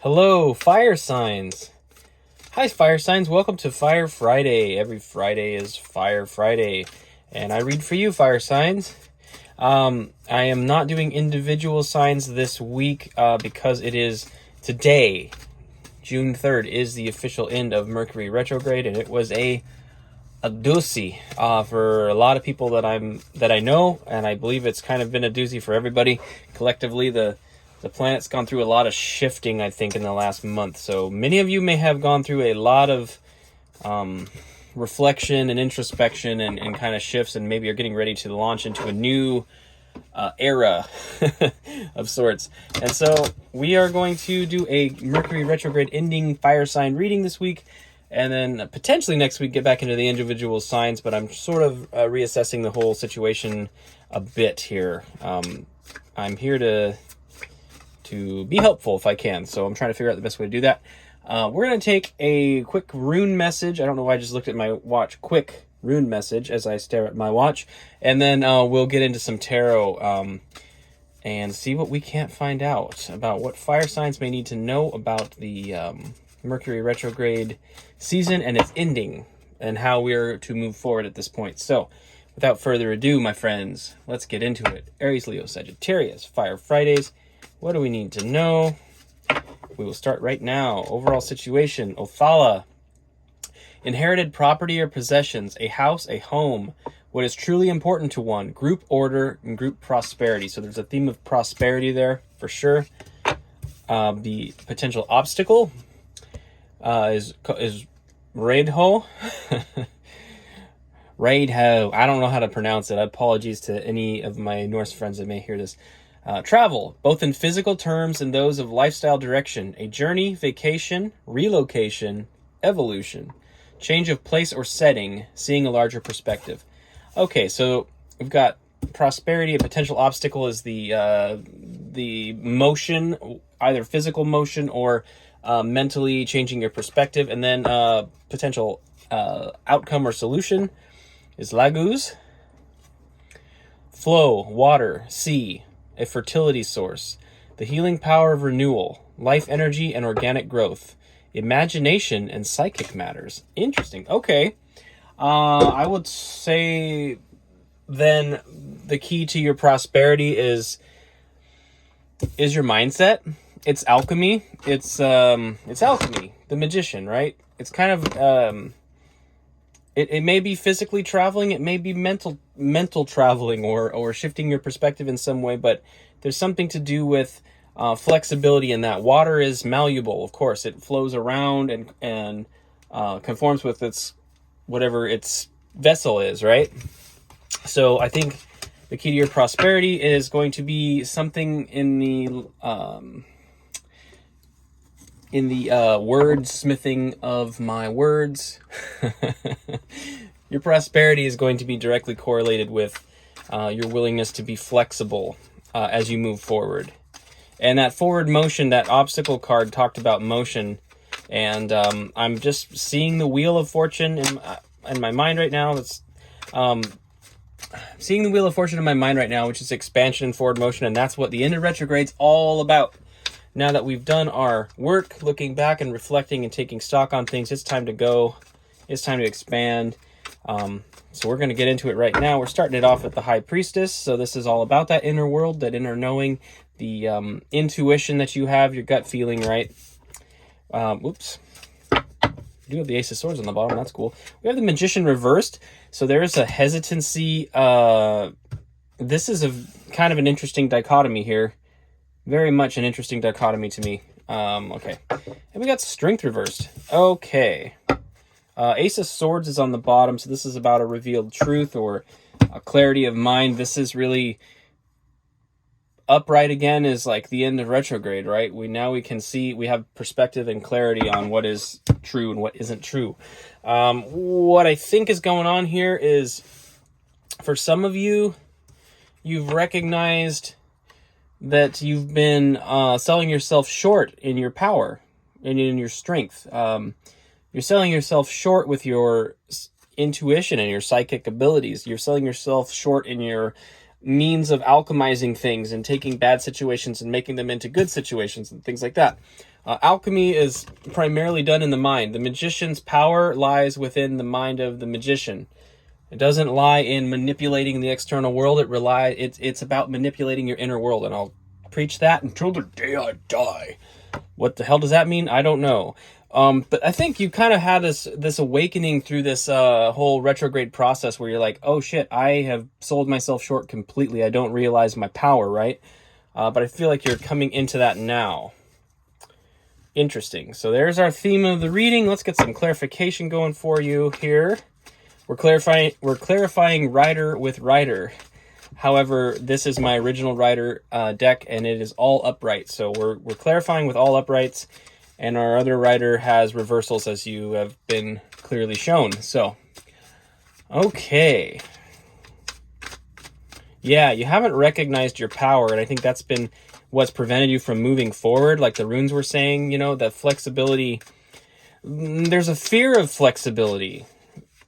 Hello, fire signs. Hi, fire signs. Welcome to Fire Friday. Every Friday is Fire Friday, and I read for you, fire signs. I am not doing individual signs this week because it is today, June 3rd, is the official end of Mercury Retrograde, and it was a doozy for a lot of people that I know, and I believe it's kind of been a doozy for everybody collectively. The planet's gone through a lot of shifting, I think, in the last month. So many of you may have gone through a lot of reflection and introspection and kind of shifts, and maybe you're getting ready to launch into a new era of sorts. And so we are going to do a Mercury retrograde ending fire sign reading this week, and then potentially next week get back into the individual signs, but I'm sort of reassessing the whole situation a bit here. I'm here to be helpful if I can, so I'm trying to figure out the best way to do that. We're going to take a quick rune message. I don't know why I just looked at my watch. Quick rune message as I stare at my watch, and then we'll get into some tarot and see what we can't find out about what fire signs may need to know about the Mercury retrograde season and its ending, and how we're to move forward at this point. So without further ado, my friends, let's get into it. Aries, Leo, Sagittarius, Fire Fridays. What do we need to know? We will start right now. Overall situation, Othala. Inherited property or possessions, a house, a home, what is truly important to one, group order and group prosperity. So there's a theme of prosperity there for sure. The potential obstacle is Raidho. Raidho. I don't know how to pronounce it. Apologies to any of my Norse friends that may hear this. Travel, both in physical terms and those of lifestyle direction, a journey, vacation, relocation, evolution, change of place or setting, seeing a larger perspective. Okay, so we've got prosperity. A potential obstacle is the motion, either physical motion or mentally changing your perspective. And then potential outcome or solution is Laguz. Flow, water, sea, a fertility source, the healing power of renewal, life energy and organic growth, imagination and psychic matters. Interesting. Okay. I would say then the key to your prosperity is your mindset. It's alchemy. It's alchemy, the magician, right? It's kind of it may be physically traveling, it may be mental traveling or shifting your perspective in some way, but there's something to do with flexibility in that. Water is malleable, of course. It flows around and conforms with whatever its vessel is, right? So I think the key to your prosperity is going to be something in the wordsmithing of my words. Your prosperity is going to be directly correlated with your willingness to be flexible as you move forward. And that forward motion, that obstacle card talked about motion, and I'm just seeing the wheel of fortune in my mind right now. That's seeing the wheel of fortune in my mind right now, which is expansion and forward motion, and that's what the end of retrograde's all about. Now that we've done our work, looking back and reflecting and taking stock on things, it's time to go. It's time to expand. So we're going to get into it right now. We're starting it off with the High Priestess. So this is all about that inner world, that inner knowing, the intuition that you have, your gut feeling, right? Oops. We do have the Ace of Swords on the bottom. That's cool. We have the Magician reversed. So there is a hesitancy. This is a kind of an interesting dichotomy here. Very much an interesting dichotomy to me. Okay. And we got Strength reversed. Okay. Ace of Swords is on the bottom, so this is about a revealed truth or a clarity of mind. This is really upright again, is like the end of retrograde, right? We can see, we have perspective and clarity on what is true and what isn't true. What I think is going on here is, for some of you, you've recognized that you've been selling yourself short in your power and in your strength. You're selling yourself short with your intuition and your psychic abilities. You're selling yourself short in your means of alchemizing things and taking bad situations and making them into good situations and things like that. Alchemy is primarily done in the mind. The magician's power lies within the mind of the magician. It doesn't lie in manipulating the external world. It's about manipulating your inner world, and I'll preach that until the day I die. What the hell does that mean? I don't know. But I think you kind of had this awakening through this whole retrograde process where you're like, oh shit, I have sold myself short completely. I don't realize my power, right? But I feel like you're coming into that now. Interesting. So there's our theme of the reading. Let's get some clarification going for you here. We're clarifying rider with rider. However, this is my original rider deck, and it is all upright. So we're clarifying with all uprights, and our other rider has reversals, as you have been clearly shown. So, okay. Yeah, you haven't recognized your power, and I think that's been what's prevented you from moving forward. Like the runes were saying, you know, that flexibility. There's a fear of flexibility.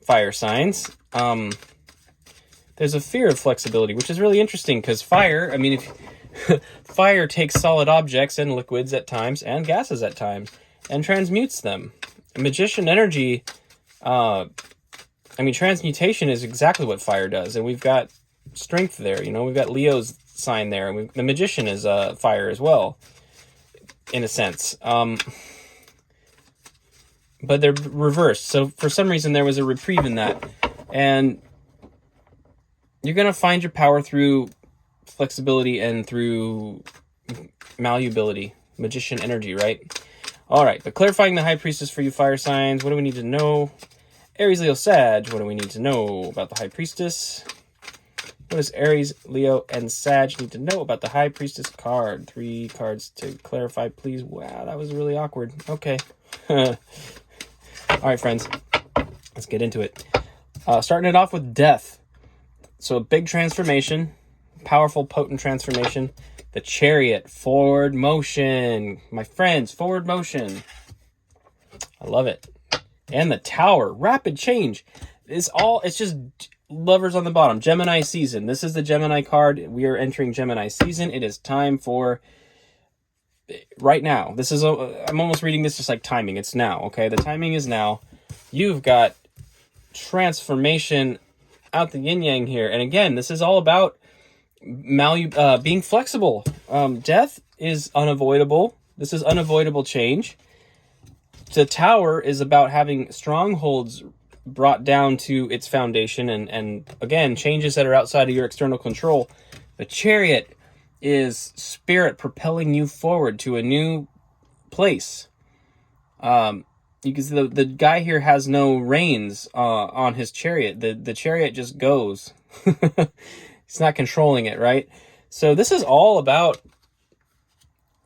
Fire signs. There's a fear of flexibility, which is really interesting because fire, I mean, if fire takes solid objects and liquids at times and gases at times and transmutes them. Magician energy, transmutation is exactly what fire does, and we've got strength there. You know, we've got Leo's sign there, and the magician is fire as well, in a sense. But they're reversed. So for some reason, there was a reprieve in that. And you're going to find your power through flexibility and through malleability, magician energy, right? All right, but clarifying the high priestess for you fire signs. What do we need to know? Aries, Leo, Sag. What do we need to know about the high priestess? What does Aries, Leo, and Sag need to know about the high priestess card? 3 cards to clarify, please. Wow, that was really awkward. Okay. All right, friends, let's get into it. Starting it off with death. So a big transformation, powerful, potent transformation. The Chariot, forward motion. My friends, forward motion. I love it. And the Tower, rapid change. It's just lovers on the bottom. Gemini season. This is the Gemini card. We are entering Gemini season. It is time for... right now. I'm almost reading this just like timing. It's now, okay? The timing is now. You've got transformation out the yin-yang here. And again, this is all about being flexible. Death is unavoidable. This is unavoidable change. The Tower is about having strongholds brought down to its foundation and again, changes that are outside of your external control. The Chariot is spirit propelling you forward to a new place. Because the guy here has no reins on his chariot. The chariot just goes. He's not controlling it, right? So this is all about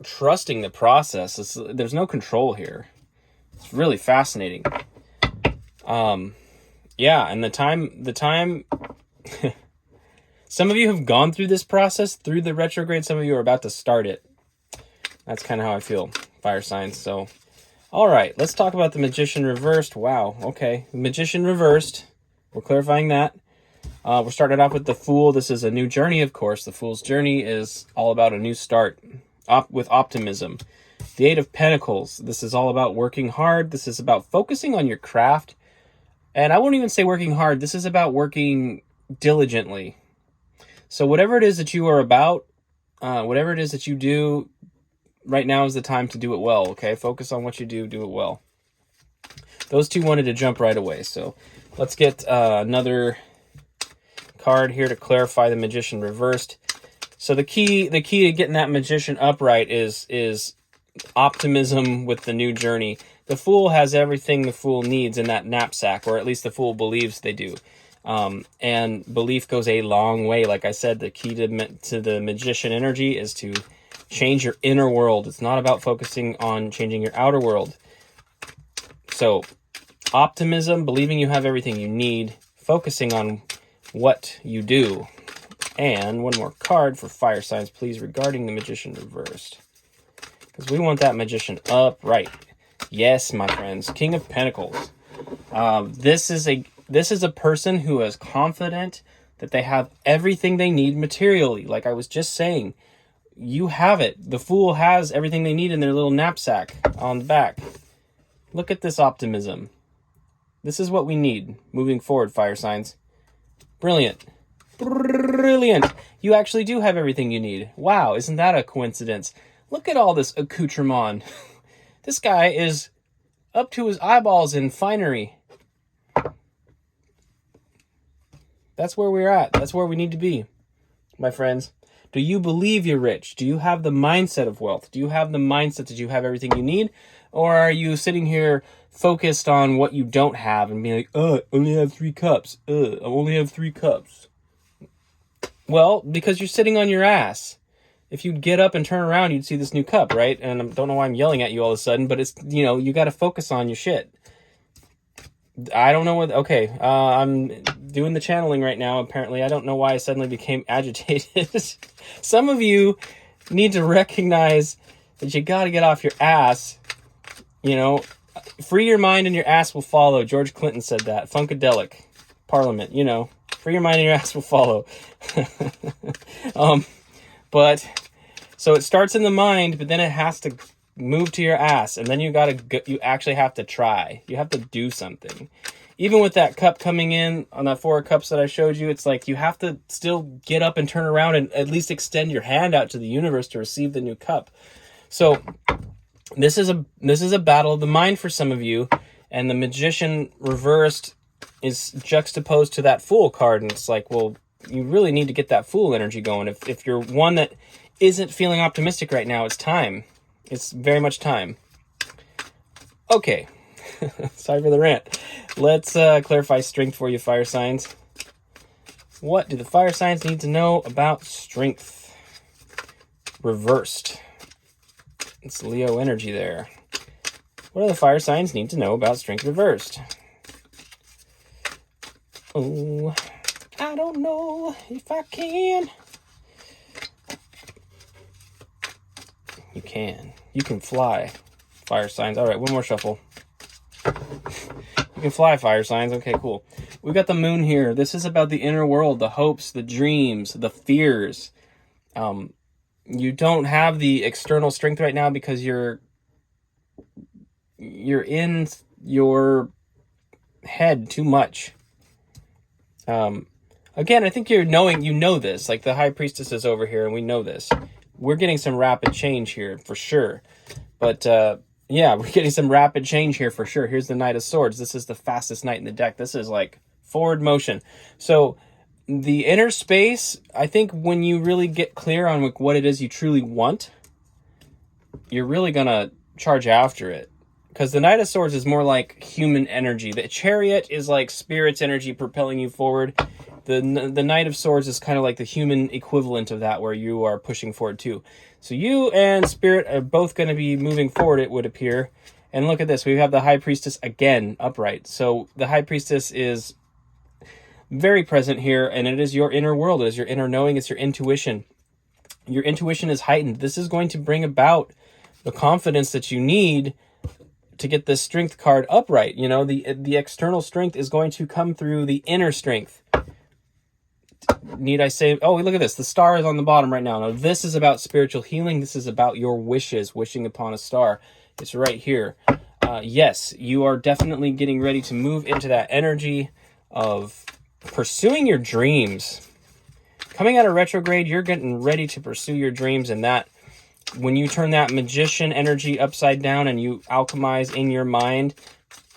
trusting the process. There's no control here. It's really fascinating. Yeah, and the time some of you have gone through this process through the retrograde. Some of you are about to start it. That's kind of how I feel, fire signs. So, all right, let's talk about the Magician reversed. Wow, okay. Magician reversed. We're clarifying that. We're starting off with the Fool. This is a new journey, of course. The Fool's journey is all about a new start with optimism. The Eight of Pentacles. This is all about working hard. This is about focusing on your craft. And I won't even say working hard. This is about working diligently. So whatever it is that you are about, whatever it is that you do, right now is the time to do it well, okay? Focus on what you do it well. Those two wanted to jump right away, so let's get another card here to clarify the Magician reversed. So the key to getting that Magician upright is optimism with the new journey. The Fool has everything the Fool needs in that knapsack, or at least the Fool believes they do. And belief goes a long way. Like I said, the key to the Magician energy is to change your inner world. It's not about focusing on changing your outer world. So optimism, believing you have everything you need, focusing on what you do. And one more card for fire signs, please, regarding the Magician reversed. Because we want that Magician upright. Yes, my friends. King of Pentacles. This is a person who is confident that they have everything they need materially. Like I was just saying, you have it. The Fool has everything they need in their little knapsack on the back. Look at this optimism. This is what we need moving forward, fire signs. Brilliant. Brilliant. You actually do have everything you need. Wow, isn't that a coincidence? Look at all this accoutrement. This guy is up to his eyeballs in finery. That's where we're at. That's where we need to be, my friends. Do you believe you're rich? Do you have the mindset of wealth? Do you have the mindset that you have everything you need? Or are you sitting here focused on what you don't have and being like, I only have 3 cups. I only have 3 cups. Well, because you're sitting on your ass. If you'd get up and turn around, you'd see this new cup, right? And I don't know why I'm yelling at you all of a sudden, but it's, you got to focus on your shit. I don't know what, okay, I'm doing the channeling right now, apparently. I don't know why I suddenly became agitated. Some of you need to recognize that you got to get off your ass. Free your mind and your ass will follow. George Clinton said that. Funkadelic. Parliament, free your mind and your ass will follow. But so it starts in the mind, but then it has to move to your ass, and then you actually have to try. You have to do something. Even with that cup coming in on that 4 cups that I showed you, it's like you have to still get up and turn around and at least extend your hand out to the universe to receive the new cup. So this is a battle of the mind for some of you, and the Magician reversed is juxtaposed to that Fool card, and it's like, well, you really need to get that Fool energy going. If you're one that isn't feeling optimistic right now, it's time. It's very much time. Okay. Sorry for the rant. Let's clarify strength for you, fire signs. What do the fire signs need to know about strength? Reversed. It's Leo energy there. What do the fire signs need to know about strength reversed? Oh, I don't know if I can. You can. You can fly, fire signs. All right, one more shuffle. You can fly, fire signs. Okay, cool. We've got the moon here. This is about the inner world, the hopes, the dreams, the fears. You don't have the external strength right now because you're in your head too much. Again, I think you know this, like the High Priestess is over here and we know this. We're getting some rapid change here for sure. But yeah, we're getting some rapid change here for sure. Here's the Knight of Swords. This is the fastest knight in the deck. This is like forward motion. So the inner space, I think when you really get clear on what it is you truly want, you're really going to charge after it. Because the Knight of Swords is more like human energy. The Chariot is like spirit's energy propelling you forward. The Knight of Swords is kind of like the human equivalent of that, where you are pushing forward too. So you and Spirit are both going to be moving forward, it would appear. And look at this. We have the High Priestess again, upright. So the High Priestess is very present here, and it is your inner world. It is your inner knowing. It's your intuition. Your intuition is heightened. This is going to bring about the confidence that you need to get this strength card upright. You know, the external strength is going to come through the inner strength. Need I say, oh, look at this. The star is on the bottom right now. Now, this is about spiritual healing. This is about your wishes, wishing upon a star. It's right here. Yes, you are definitely getting ready to move into that energy of pursuing your dreams. Coming out of retrograde, you're getting ready to pursue your dreams, and that when you turn that magician energy upside down and you alchemize in your mind,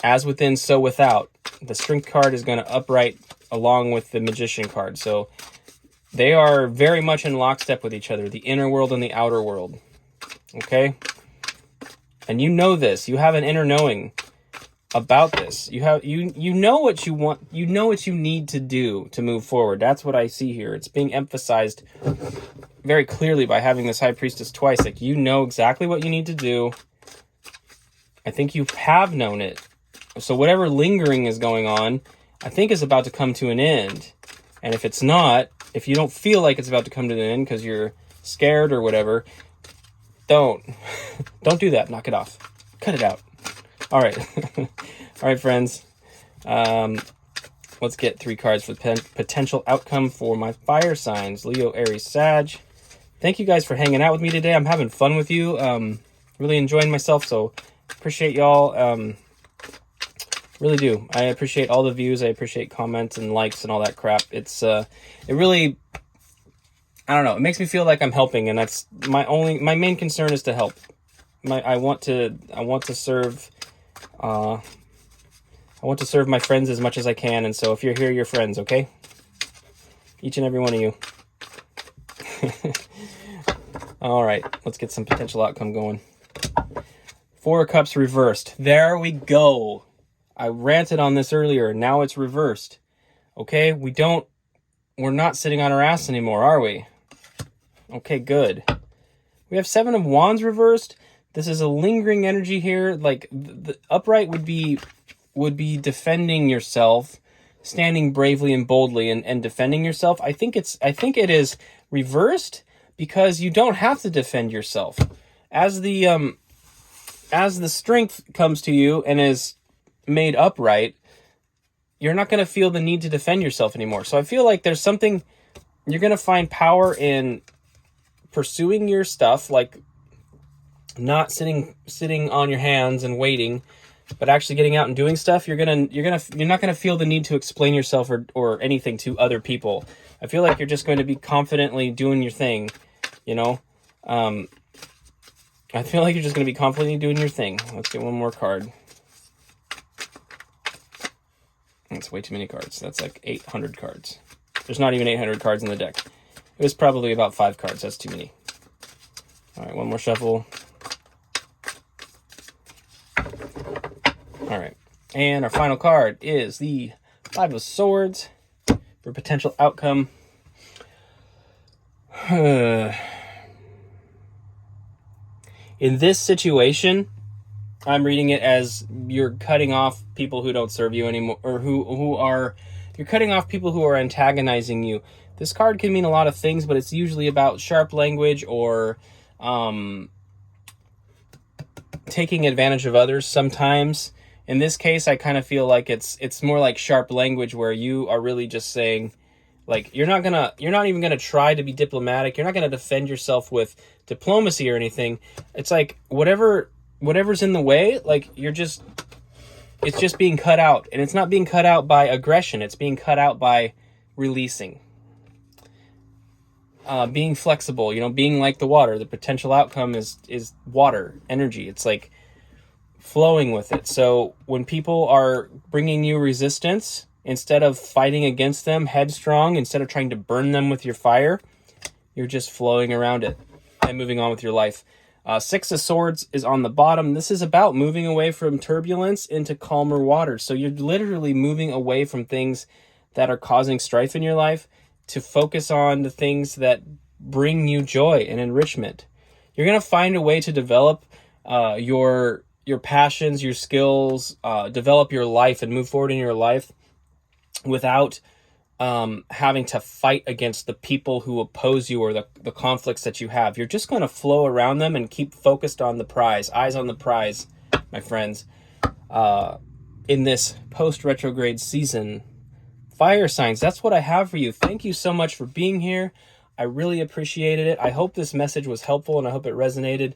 as within, so without, the strength card is going to upright along with the magician card. So they are very much in lockstep with each other, the inner world and the outer world. Okay? And you know this. You have an inner knowing about this. You know what you want. You know what you need to do to move forward. That's what I see here. It's being emphasized very clearly by having this High Priestess twice. Like, you know exactly what you need to do. I think you have known it. So whatever lingering is going on, I think is about to come to an end. And if it's not, if you don't feel like it's about to come to an end because you're scared or whatever, don't do that. Knock it off. Cut it out. All right. All right, friends. let's get 3 cards for potential outcome for my fire signs. Leo, Aries, Sag. Thank you guys for hanging out with me today. I'm having fun with you. Really enjoying myself, so appreciate y'all. Really do. I appreciate all the views. I appreciate comments and likes and all that crap. It's it really, I don't know, it makes me feel like I'm helping, and that's my main concern is to help. I want to serve I want to serve my friends as much as I can, and so if you're here, you're friends, okay? Each and every one of you. All right, let's get some potential outcome going. 4 of Cups reversed. There we go. I ranted on this earlier. Now it's reversed. Okay, we're not sitting on our ass anymore, are we? Okay, good. We have 7 of Wands reversed. This is a lingering energy here. Like, the upright would be defending yourself, standing bravely and boldly and defending yourself. I think it is reversed because you don't have to defend yourself. As the strength comes to you and is made upright, you're not going to feel the need to defend yourself anymore. So I feel like there's something, you're going to find power in pursuing your stuff, like not sitting on your hands and waiting, but actually getting out and doing stuff. You're not going to feel the need to explain yourself or anything to other people. I feel like you're just going to be confidently doing your thing, you know? I feel like you're just going to be confidently doing your thing. Let's get one more card. That's way too many cards. That's like 800 cards. There's not even 800 cards in the deck. It was probably about 5 cards. That's too many. All right, one more shuffle. All right, and our final card is the 5 of Swords for potential outcome. In this situation, I'm reading it as you're cutting off people who don't serve you anymore, or you're cutting off people who are antagonizing you. This card can mean a lot of things, but it's usually about sharp language or taking advantage of others sometimes. In this case, I kind of feel like it's more like sharp language where you are really just saying, like, you're not even gonna try to be diplomatic. You're not gonna defend yourself with diplomacy or anything. It's like whatever's in the way, like it's just being cut out, and it's not being cut out by aggression. It's being cut out by releasing, being flexible, being like the water. The potential outcome is water energy. It's like flowing with it. So when people are bringing you resistance, instead of fighting against them headstrong, instead of trying to burn them with your fire, you're just flowing around it and moving on with your life. 6 of Swords is on the bottom. This is about moving away from turbulence into calmer waters. So you're literally moving away from things that are causing strife in your life to focus on the things that bring you joy and enrichment. You're going to find a way to develop your passions, your skills, develop your life and move forward in your life without having to fight against the people who oppose you or the conflicts that you have. You're just going to flow around them and keep focused on the prize. Eyes on the prize, my friends. In this post-retrograde season, fire signs, that's what I have for you. Thank you so much for being here. I really appreciated it. I hope this message was helpful, and I hope it resonated.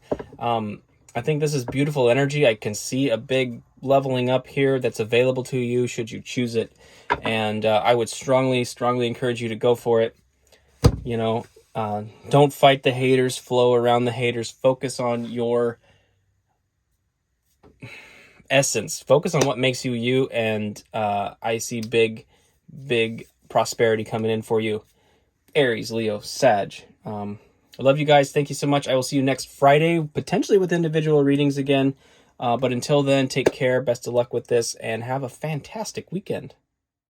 I think this is beautiful energy. I can see a big leveling up here that's available to you should you choose it. And I would strongly encourage you to go for it. Don't fight the haters, flow around the haters. Focus on your essence. Focus on what makes you you, and I see big prosperity coming in for you. Aries, Leo, Sag. I love you guys. Thank you so much. I will see you next Friday, potentially with individual readings again. But until then, take care. Best of luck with this, and have a fantastic weekend.